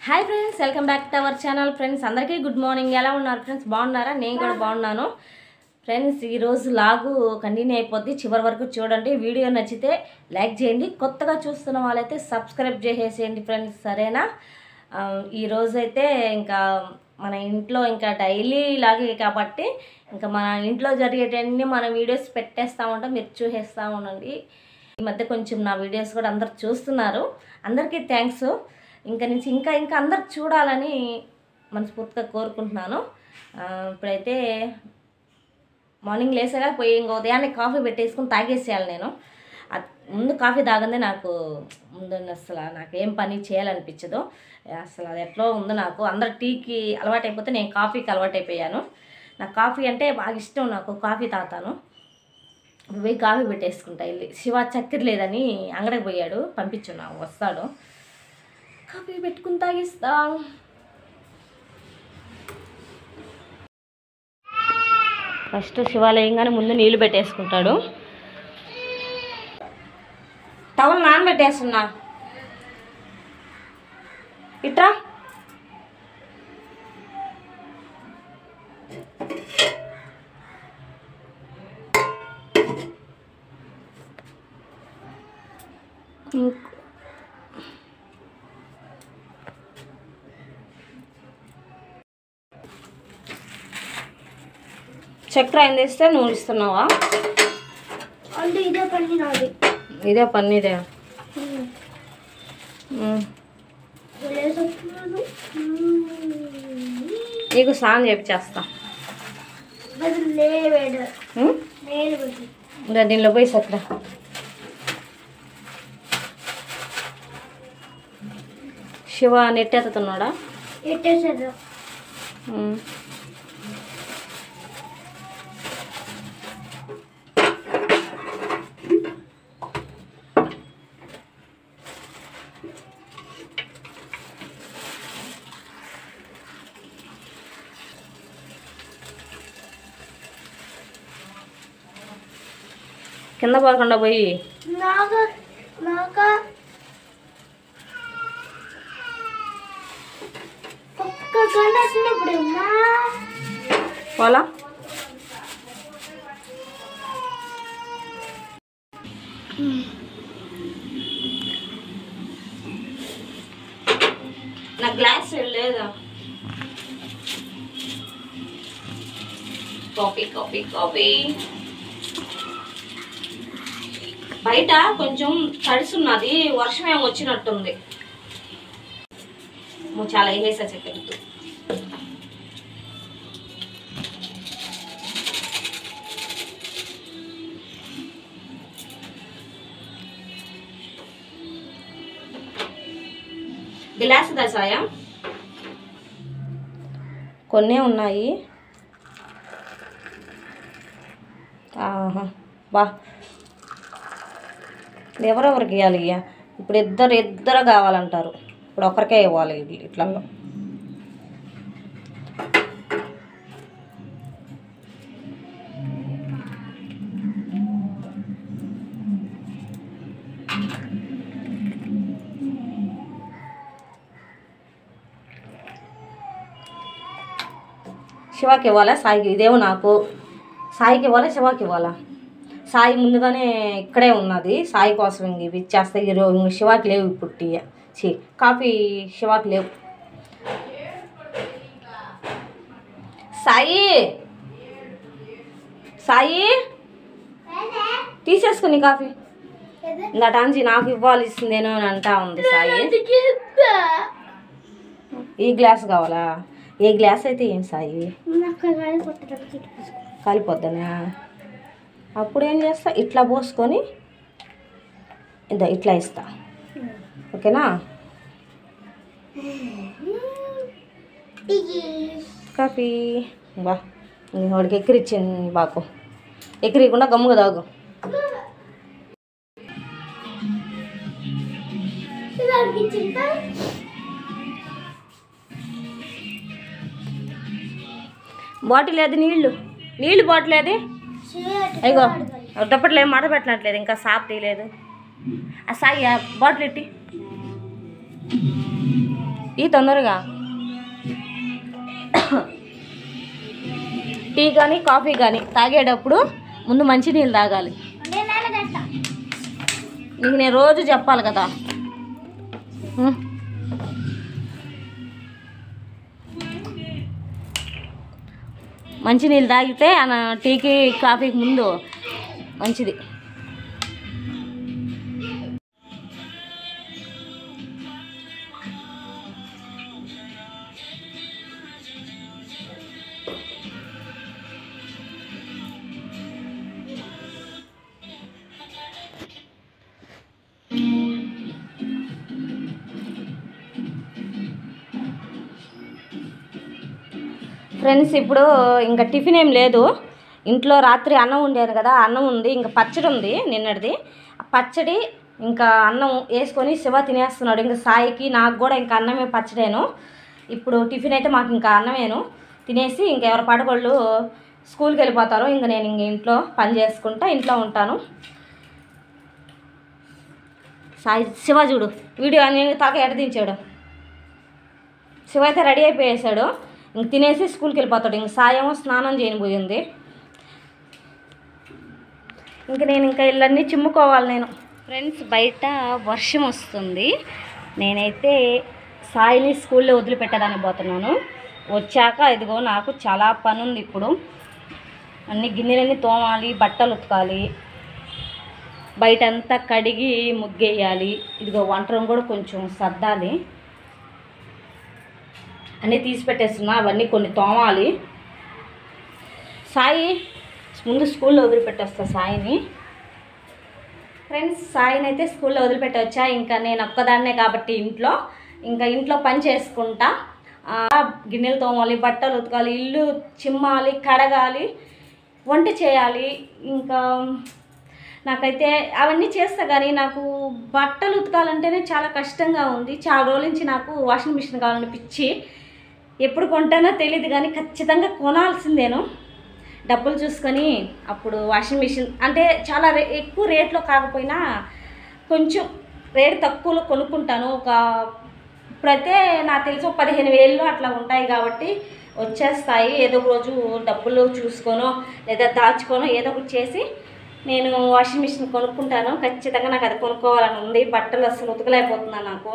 Hi friends, welcome back to our channel. Friends అందరికీ good morning. ఎలా ఉన్నారు friends? బాగున్నారా? నేను కూడా బాగున్నాను ఫ్రెండ్స్. ఈరోజు లాగు కంటిన్యూ అయిపోద్ది, చివరి వరకు చూడండి. వీడియో నచ్చితే లైక్ చేయండి, కొత్తగా చూస్తున్న వాళ్ళైతే సబ్స్క్రైబ్ చేసేసేయండి ఫ్రెండ్స్, సరేనా? ఈరోజు అయితే ఇంకా మన ఇంట్లో ఇంకా డైలీ ఇలాగే కాబట్టి ఇంకా మన ఇంట్లో జరిగేటన్నీ మన వీడియోస్ పెట్టేస్తూ ఉంటాం, మీరు చూసేస్తూ ఉండండి. ఈ మధ్య కొంచెం నా వీడియోస్ కూడా అందరు చూస్తున్నారు, అందరికీ థ్యాంక్స్. ఇంకా నుంచి ఇంకా ఇంకా అందరు చూడాలని మనస్ఫూర్తిగా కోరుకుంటున్నాను. ఇప్పుడైతే మార్నింగ్ లేసాగా పోయి ఇంకా ఉదయాన్నే కాఫీ పెట్టేసుకుని తాగేసేయాలి. నేను ముందు కాఫీ తాగందే నాకు ముందు అసలు నాకేం పని చేయాలనిపించదు. అసలు అది ఎట్లా ఉందో నాకు. అందరు టీకి అలవాటు అయిపోతే నేను కాఫీకి అలవాటు అయిపోయాను. నాకు కాఫీ అంటే బాగా ఇష్టం, నాకు కాఫీ తాగుతాను. పోయి కాఫీ పెట్టేసుకుంటా వెళ్ళి. శివ చక్కెర లేదని అంగడికి పోయాడు, పంపించున్నా, వస్తాడు. కాఫీ పెట్టుకుని తాగిస్తా. ఫస్ట్ శివాలయంగానే ముందు నీళ్ళు పెట్టేసుకుంటాడు. టవల్ నానబెట్టేస్తున్నా. ఇట్రా. చక్కెర ఏం తెస్తే నువ్వు ఇస్తున్నావా? అంటే ఇదే పన్నీర్, అది ఇదే పన్నీరే. నీకు స్నానం చేపిచ్చేస్తా. దీనిలో పోయి చక్కెర. శివ నెట్టెత్తుతున్నాడా? ఎట్టేసాడు. కింద పడకుండా పోయి పోలా. నా గ్లాస్ లేదా? Coffee coffee coffee. బయట కొంచెం తడిసున్నది, వర్షం ఏమో వచ్చినట్టుంది. చాలా వేసా చక్కెరతో. గ్లాస్ దసాయా కొన్నే ఉన్నాయి. బా ఎవరెవరికి ఇవ్వాలి? ఇప్పుడు ఇద్దరు కావాలంటారు, ఇప్పుడు ఒకరికే ఇవ్వాలి ఇట్లలో. శివాకి ఇవ్వాలా సాయికి? ఇదేమో నాకు సాయికి ఇవ్వాలా శివాకి ఇవ్వాలా? సాయి ముందుగానే ఇక్కడే ఉన్నది, సాయి కోసం ఇంక ఇవి ఇచ్చేస్తా. ఈరోజు ఇంక శివాకి లేవు ఇప్పుడు టీ కాఫీ, శివాకి లేవు. సాయి సాయి తీసేసుకుని కాఫీ ఇంకా టాంజీ నాకు ఇవ్వాలి ఇస్తుందేనో అని అంటా ఉంది సాయి. ఈ గ్లాస్ కావాలా? ఏ గ్లాస్ అయితే ఏం సాయి? కాలిపోద్దనా? అప్పుడు ఏం చేస్తా, ఇట్లా పోసుకొని ఇట్లా ఇస్తా, ఓకేనా? కాఫీ బా వాడికి ఎక్కిరిచ్చింది, బాకు ఎక్కిరియకుండా గమ్ముగా తాగు. బాటిల్ లేదు, నీళ్ళు బాటిల్ అది. అయ్యో దప్పట్లో ఏం మాట పెట్టినట్లేదు, ఇంకా సాప్ తీయలేదు. ఆ సాయి బాటిల్ ఎట్టి. ఈ తొందరగా టీ కానీ కాఫీ కానీ తాగేటప్పుడు ముందు మంచినీళ్ళు తాగాలి. నీకు నేను రోజు చెప్పాలి కదా. మంచినీళ్ళు తాగితే టీకి కాఫీకి ముందు మంచిది. ఫ్రెండ్స్ ఇప్పుడు ఇంకా టిఫిన్ ఏం లేదు. ఇంట్లో రాత్రి అన్నం వండాను కదా, అన్నం ఉంది, ఇంకా పచ్చడి ఉంది నిన్నటిది. ఆ పచ్చడి ఇంకా అన్నం వేసుకొని శివ తినేస్తున్నాడు. ఇంకా సాయికి నాకు కూడా ఇంకా అన్నమే పచ్చడేను. ఇప్పుడు టిఫిన్ అయితే మాకు ఇంకా అన్నమేను. తినేసి ఇంకా ఎవరి పడగొళ్ళు స్కూల్కి వెళ్ళిపోతారు. ఇంకా నేను ఇంక ఇంట్లో పని చేసుకుంటా ఇంట్లో ఉంటాను. సాయి శివ చూడు వీడియో అని తాక ఎడదించాడు. శివ అయితే రెడీ అయిపోయేసాడు. ఇంక తినేసి స్కూల్కి వెళ్ళిపోతాడు. ఇంక సాయేమో స్నానం చేయనిపోయింది. ఇంక నేను ఇంకా ఇళ్ళన్నీ చిమ్ముకోవాలి నేను. ఫ్రెండ్స్ బయట వర్షం వస్తుంది. నేనైతే సాయిని స్కూల్లో వదిలిపెట్టడానికి పోతున్నాను. వచ్చాక ఇదిగో నాకు చాలా పని ఉంది. ఇప్పుడు అన్ని గిన్నెలన్నీ తోమాలి, బట్టలు ఉతకాలి, బయట అంతా కడిగి ముగ్గేయాలి. ఇదిగో వంట రూమ్ కూడా కొంచెం సర్దాలి. అన్నీ తీసి పెట్టేస్తున్నా, అవన్నీ కొన్ని తోమాలి. సాయి ముందు స్కూల్లో వదిలిపెట్టొస్తా సాయిని. ఫ్రెండ్స్ సాయిని అయితే స్కూల్లో వదిలిపెట్టవచ్చా. ఇంకా నేను ఒక్కదాన్నే కాబట్టి ఇంట్లో పని చేసుకుంటా. గిన్నెలు తోమాలి, బట్టలు ఉతకాలి, ఇల్లు చిమ్మాలి, కడగాలి, వంట చేయాలి. ఇంకా నాకైతే అవన్నీ చేస్తా కానీ నాకు బట్టలు ఉతకాలంటేనే చాలా కష్టంగా ఉంది. చాలా రోజుల నుంచి నాకు వాషింగ్ మిషన్ కావాలని పిచ్చి. ఎప్పుడు కొంటానో తెలియదు కానీ ఖచ్చితంగా కొనాల్సిందేను. డబ్బులు చూసుకొని అప్పుడు వాషింగ్ మిషన్ అంటే చాలా ఎక్కువ రేట్లో కాకపోయినా కొంచెం రేటు తక్కువలో కొనుక్కుంటాను. ఇప్పుడైతే నాకు తెలిసి 15,000 అట్లా ఉంటాయి కాబట్టి వచ్చేస్తాయి. ఏదో ఒక రోజు డబ్బులు చూసుకోనో లేదా దాచుకోనో ఏదో ఒకటి చేసి నేను వాషింగ్ మిషన్ కొనుక్కుంటాను. ఖచ్చితంగా నాకు అది కొనుక్కోవాలని ఉంది. బట్టలు అసలు ఉతకలేకపోతున్నాను నాకు.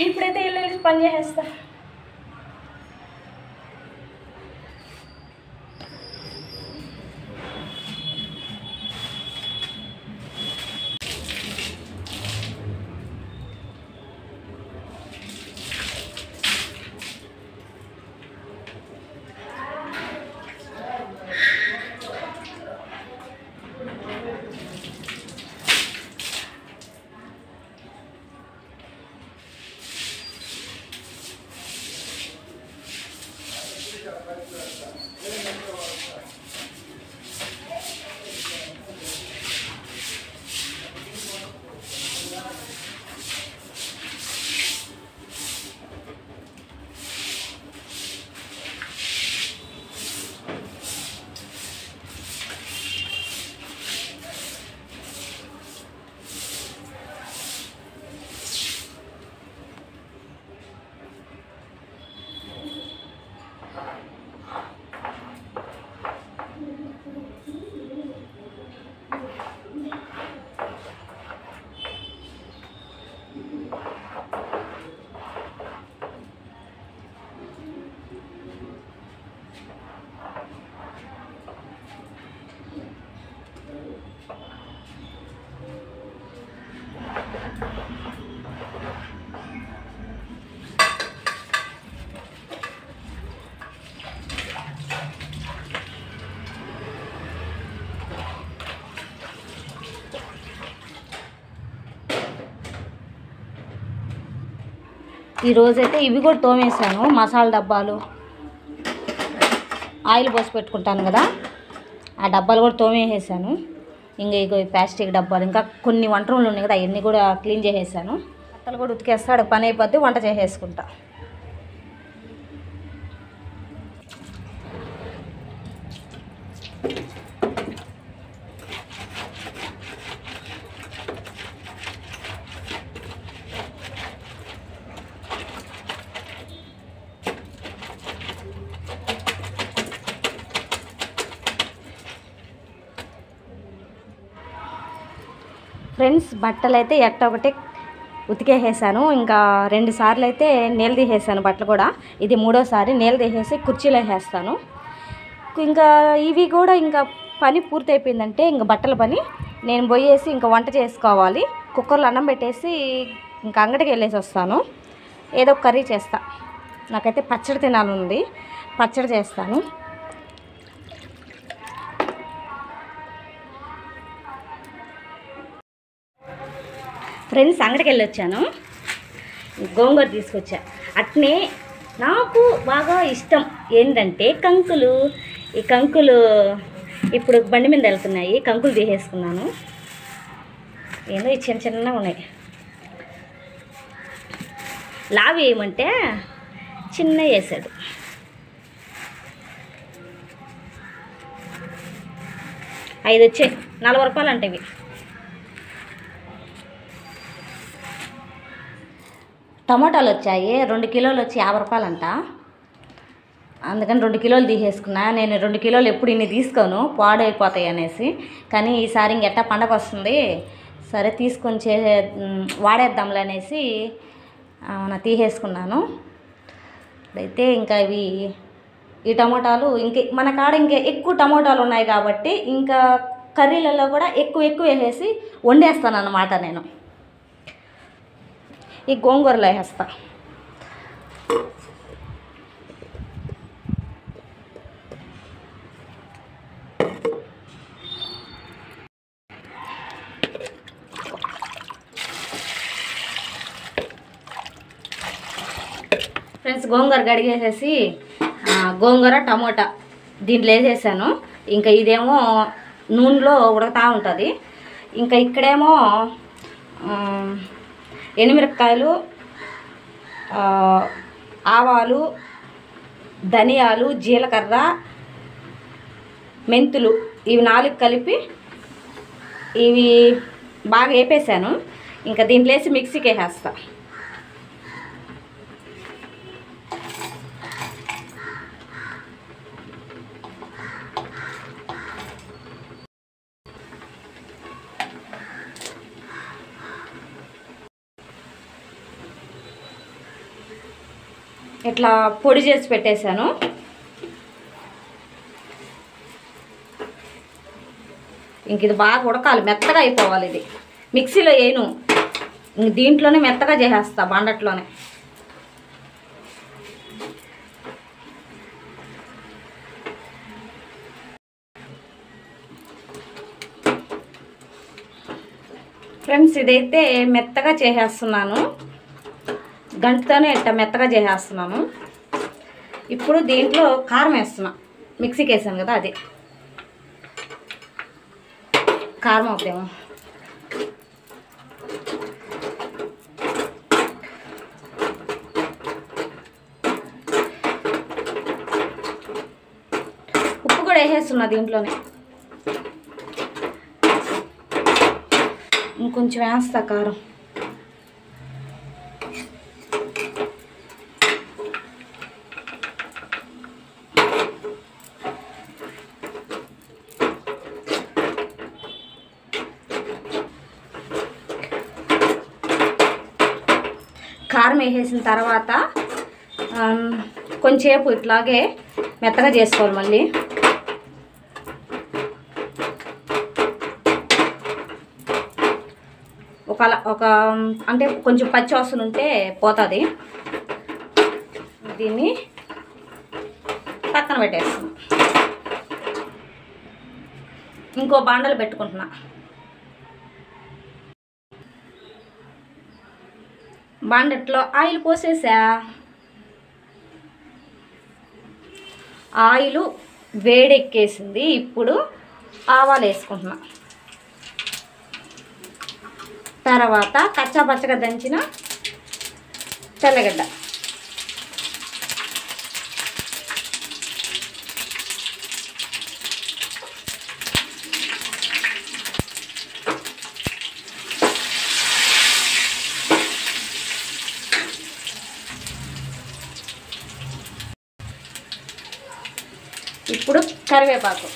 ఇప్పుడైతే వెళ్ళి పని చేసేస్తా. ఈరోజైతే ఇవి కూడా తోమేసాను. మసాలా డబ్బాలు, ఆయిల్ పోసి పెట్టుకుంటాను కదా, ఆ డబ్బాలు కూడా తోమేసేసాను. ఇగో ప్లాస్టిక్ డబ్బాలు, ఇంకా కొన్ని వంట రూమ్లు ఉన్నాయి కదా, అవన్నీ కూడా క్లీన్ చేసేసాను. బట్టలు కూడా ఉతికేస్తాడు, పని అయిపోద్ది, వంట చేసేసుకుంటా. ఫ్రెండ్స్ బట్టలు అయితే ఎట్ట ఒకటి ఉతికేసేసాను. ఇంకా 2 సార్లు అయితే నీళ్ళు తీసేసాను బట్టలు కూడా. ఇది 3వసారి నీళ్ళు తీసేసి కుర్చీలో వేసేస్తాను. ఇంకా ఇవి కూడా ఇంకా పని పూర్తయిపోయిందంటే ఇంకా బట్టల పని నేను పోయేసి ఇంకా వంట చేసుకోవాలి. కుక్కర్లో అన్నం పెట్టేసి ఇంకా అంగడికి వెళ్ళేసి వస్తాను. ఏదో కర్రీ చేస్తా. నాకైతే పచ్చడి తినాలని పచ్చడి చేస్తాను. ఫ్రెండ్స్ అంగడికి వెళ్ళి వచ్చాను. గోంగూర తీసుకొచ్చా. అట్నే నాకు బాగా ఇష్టం ఏంటంటే కంకులు. ఈ కంకులు ఇప్పుడు బండి మీద వెళ్తున్నాయి. కంకులు తీసేసుకున్నాను. ఏదో ఈ చిన్న చిన్నగా ఉన్నాయి. లావు వేయమంటే చిన్న వేసాడు. ఐదు వచ్చాయి. 40 రూపాయలు అంటే ఇవి. టమాటాలు వచ్చాయి. 2 కిలోలు వచ్చి 50 రూపాయలు అంట. అందుకని 2 కిలోలు తీసేసుకున్నా. నేను 2 కిలోలు ఎప్పుడు ఇన్ని తీసుకోను, పాడైపోతాయి అనేసి. కానీ ఈసారి ఇంకెట్టా పండగ వస్తుంది, సరే తీసుకొని వాడేద్దాంలే అనేసి తీసేసుకున్నాను. అయితే ఇంకా ఈ టమోటాలు మన కాడ ఇంకా ఎక్కువ టమోటాలు ఉన్నాయి కాబట్టి ఇంకా కర్రీలలో కూడా ఎక్కువ వేసేసి వండేస్తాను అన్నమాట. నేను ఈ గోంగూరలో వేస్తా. ఫ్రెండ్స్ గోంగూర గడిగేసేసి గోంగూర టమోటా దీంట్లో వేసేసాను. ఇంకా ఇదేమో నూనెలో ఉడకతా ఉంటుంది. ఇంకా ఇక్కడేమో ఎండుమిరపకాయలు, ఆవాలు, ధనియాలు, జీలకర్ర, మెంతులు ఇవి 4 కలిపి ఇవి బాగా వేపేసాను. ఇంకా దీంట్లో వేసి మిక్సీకి వేసేస్తా. ఇట్లా పొడి చేసి పెట్టేశాను. ఇంక ఇది బాగా ఉడకాలి, మెత్తగా అయిపోవాలి. ఇది మిక్సీలో వేయను, ఇంక దీంట్లోనే మెత్తగా చేసేస్తా బండట్లోనే. ఫ్రెండ్స్ ఇదైతే మెత్తగా చేసేస్తున్నాను. గంటతోనే ఇట్లా మెత్తగా చేసేస్తున్నాను. ఇప్పుడు దీంట్లో కారం వేస్తున్నా. మిక్సీకి వేసాను కదా, అది కారం అవుతాము. ఉప్పు కూడా వేసేస్తున్నా దీంట్లోనే. ఇంకొంచెం వేస్తా కారం. కారం వేసేసిన తర్వాత కొంచెంసేపు ఇట్లాగే మెత్తగా చేసుకోవాలి. మళ్ళీ ఒక అంటే కొంచెం పచ్చి వాసన ఉంటే పోతుంది. దీన్ని పక్కన పెట్టేస్తాను. ఇంకో బాండలు పెట్టుకుంటున్నా. బాండట్లో ఆయిల్ పోసేసా. ఆయిల్ వేడెక్కేసింది. ఇప్పుడు ఆవాలు వేసుకుంటున్నా. తర్వాత కచ్చా పచ్చగా దంచిన తెల్లగడ్డ, ఇప్పుడు కరివేపాకు,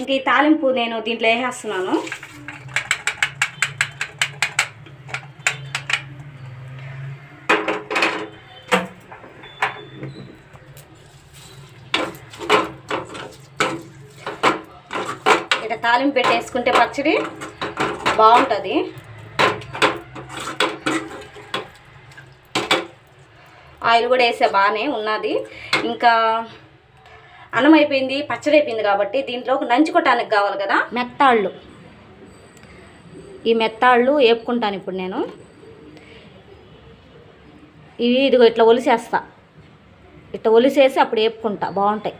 ఇంక ఈ తాలింపు నేను దీంట్లో వేసేస్తున్నాను. ఇక తాలింపు పెట్టేసుకుంటే పచ్చడి బాగుంటుంది. ఆయిల్ కూడా వేసే బాగానే ఉన్నది. ఇంకా అన్నం అయిపోయింది, పచ్చడి అయిపోయింది కాబట్టి దీంట్లో నంచుకోవటానికి కావాలి కదా మెత్తాళ్ళు. ఈ మెత్తాళ్ళు వేపుకుంటాను ఇప్పుడు నేను. ఇవి ఇదిగో ఇట్లా ఒలిసేస్తా, ఇట్లా ఒలిసేసి అప్పుడు వేపుకుంటా, బాగుంటాయి.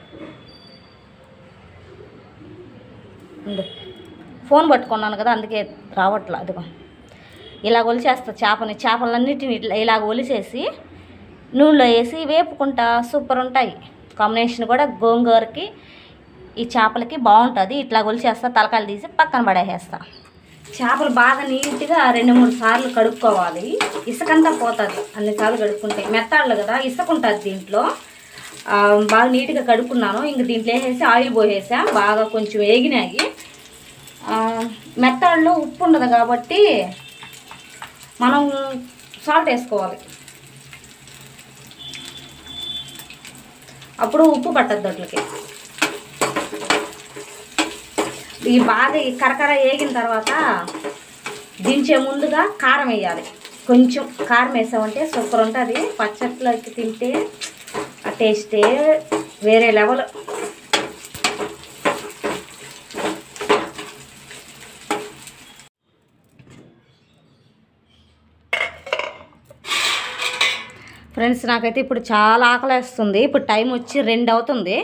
ఫోన్ పట్టుకున్నాను కదా అందుకే రావట్లా. అదిగో ఇలా ఒలిచేస్తా చేపలన్నిటిని ఇలాగ ఒలిసేసి నూనెలో వేసి వేపుకుంటా. సూపర్ ఉంటాయి. కాంబినేషన్ కూడా గోంగూరకి ఈ చేపలకి బాగుంటుంది. ఇట్లా ఒలిచేస్తా, తలకాయలు తీసి పక్కన పడేసేస్తా. చేపలు బాగా నీట్గా 2-3 సార్లు కడుక్కోవాలి. ఇసుకంతా పోతుంది అన్నిసార్లు కడుక్కుంటే. మెత్తాళ్ళు కదా ఇసుక ఉంటుంది దీంట్లో. బాగా నీట్గా కడుక్కున్నాను. ఇంక దీంట్లో వేసేసి ఆయిల్ పోసేసా. బాగా కొంచెం వేగినాయి. మెత్తాళ్ళలో ఉప్పు ఉండదు కాబట్టి మనం సాల్ట్ వేసుకోవాలి. అప్పుడు ఉప్పు పట్టద్దు అట్లకి. ఈ బాగా ఈ కరకర వేగిన తర్వాత దించే ముందుగా కారం వేయాలి. కొంచెం కారం వేసామంటే సూపర్ ఉంటుంది. పచ్చట్లోకి తింటే ఆ టేస్టే వేరే లెవెల్. ఫ్రెండ్స్ నాకైతే ఇప్పుడు చాలా ఆకలేస్తుంది. ఇప్పుడు టైం వచ్చి 2 అవుతుంది.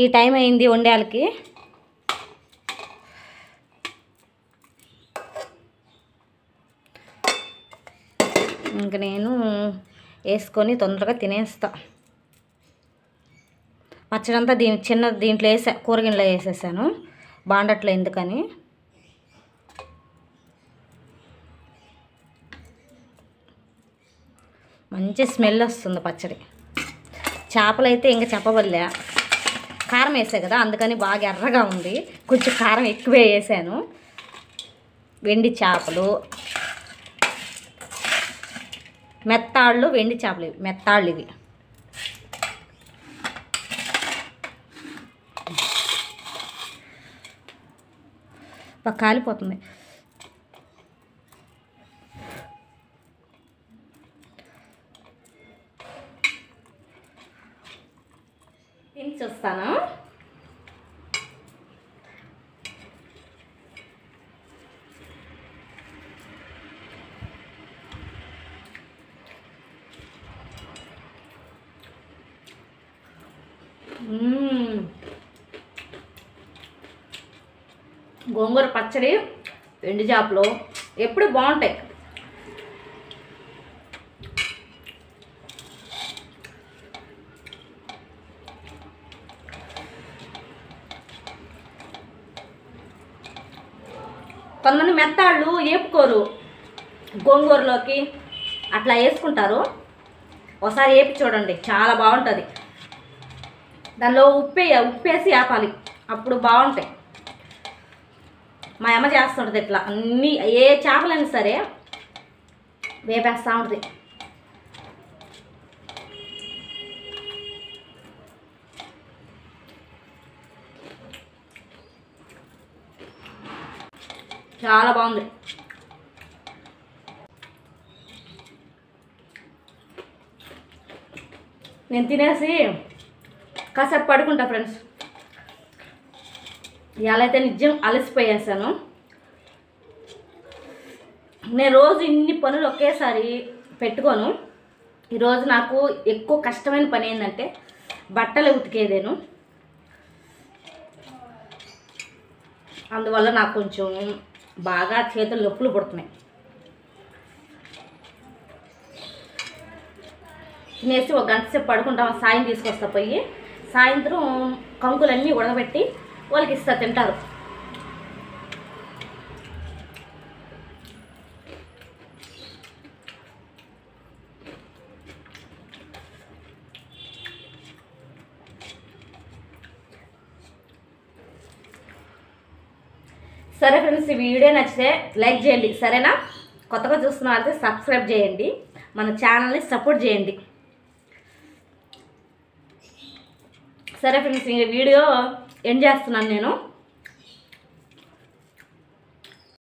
ఈ టైం అయింది వండేళ్ళకి. ఇంక నేను వేసుకొని తొందరగా తినేస్తా. పచ్చడంతా దీంట్లో వేసా, కూరగిన్నెలో వేసేసాను. బాండట్లో ఎందుకని. మంచి స్మెల్ వస్తుంది పచ్చడి. చేపలు అయితే ఇంకా చెప్పబల్లే. కారం వేసా కదా అందుకని బాగా ఎర్రగా ఉంది. కొంచెం కారం ఎక్కువే వేసాను. వెండి చేపలు, మెత్తాళ్ళు, వెండి చేపలు ఇవి మెత్తాళ్ళు. ఇవి బాగా కాలిపోతుంది. తిని చూస్తాను. గోంగూర పచ్చడి, ఎండు చేపలు ఎప్పుడు బాగుంటాయి. కొంతమంది మెత్తాళ్ళు వేపుకోరు, గోంగూరలోకి అట్లా వేసుకుంటారు. ఒకసారి వేపి చూడండి, చాలా బాగుంటుంది. దానిలో ఉప్పేసి వేపాలి, అప్పుడు బాగుంటాయి. మా అమ్మ చేస్తుంటుంది ఇట్లా. అన్నీ ఏ చేపలైనా సరే వేపేస్తూ ఉంటుంది. చాలా బాగుంది. నేను తినేసి కాసేపు పడుకుంటా ఫ్రెండ్స్. ఇవాళ అయితే నిజం అలసిపోయేసాను. నేను రోజు ఇన్ని పనులు ఒకేసారి పెట్టుకోను. ఈరోజు నాకు ఎక్కువ కష్టమైన పని ఏంటంటే బట్టలు ఉతికేదేను. అందువల్ల నాకు కొంచెం బాగా చేతులు నొప్పులు పుడుతున్నాయి. తినేసి 1 గంట సేపు పడుకుంటాం. సాయం తీసుకొస్తా పోయి, సాయంత్రం కంకులన్నీ ఉడకబెట్టి వాళ్ళకి ఇస్తా, తింటారు. సరే ఫ్రెండ్స్, ఈ వీడియో నచ్చితే లైక్ చేయండి, సరేనా? కొత్తగా చూస్తున్న వాళ్ళైతే సబ్స్క్రైబ్ చేయండి, మన ఛానల్ని సపోర్ట్ చేయండి. సరే ఫ్రెండ్స్, ఈ వీడియో ఎండ్ చేస్తున్నాను నేను.